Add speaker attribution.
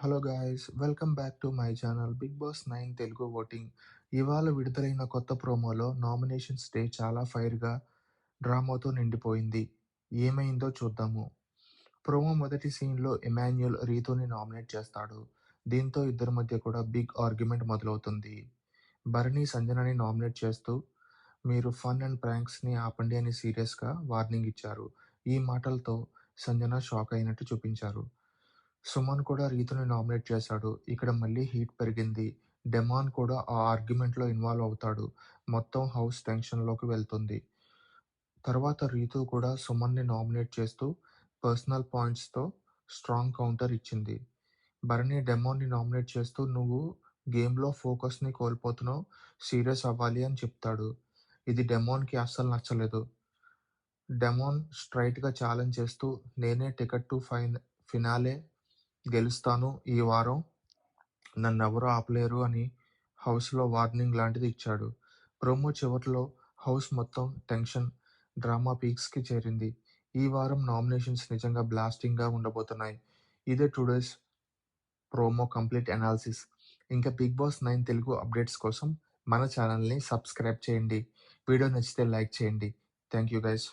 Speaker 1: Hello guys, welcome back to my channel Bigg Boss 9 Telugu voting. ఇవాళ విడుదలైన కొత్త ప్రోమోలో నామినేషన్స్ డే చాలా ఫైర్గా డ్రామాతో నిండిపోయింది. ఏమైందో చూద్దాము. ప్రోమో మొదటి సీన్లో ఎమాన్యుల్ రీతుని నామినేట్ చేస్తాడు. దీంతో ఇద్దరి మధ్య కూడా బిగ్ ఆర్గ్యుమెంట్ మొదలవుతుంది. భరణి సంజనని నామినేట్ చేస్తూ మీరు ఫన్ అండ్ ప్రాంక్స్ని ఆపండి అని సీరియస్గా వార్నింగ్ ఇచ్చారు. ఈ మాటలతో సంజన షాక్ అయినట్టు చూపించారు. సుమన్ కూడా రీతుని నామినేట్ చేశాడు. ఇక్కడ మళ్ళీ హీట్ పెరిగింది. డెమాన్ కూడా ఆ ఆర్గ్యుమెంట్లో ఇన్వాల్వ్ అవుతాడు. మొత్తం హౌస్ టెన్షన్లోకి వెళ్తుంది. తర్వాత రీతు కూడా సుమన్ని నామినేట్ చేస్తూ పర్సనల్ పాయింట్స్తో స్ట్రాంగ్ కౌంటర్ ఇచ్చింది. భరణి డెమాన్ని నామినేట్ చేస్తూ నువ్వు గేమ్లో ఫోకస్ని కోల్పోతున్నావు, సీరియస్ అవ్వాలి అని చెప్తాడు. ఇది డెమాన్కి అస్సలు నచ్చలేదు. డెమాన్ స్ట్రైట్గా ఛాలెంజ్ చేస్తూ నేనే టికెట్ టు ఫినాలే గెలుస్తాను ఈ వారం, నన్నెవరూ ఆపలేరు అని హౌస్లో వార్నింగ్ లాంటిది ఇచ్చాడు. ప్రోమో చివర్లో హౌస్ మొత్తం టెన్షన్, డ్రామా పీక్స్కి చేరింది. ఈ వారం నామినేషన్స్ నిజంగా బ్లాస్టింగ్గా ఉండబోతున్నాయి. ఇదే టుడేస్ ప్రోమో కంప్లీట్ అనాలిసిస్. ఇంకా బిగ్ బాస్ 9 తెలుగు అప్డేట్స్ కోసం మన ఛానల్ని సబ్స్క్రైబ్ చేయండి. వీడియో నచ్చితే లైక్ చేయండి. Thank you guys.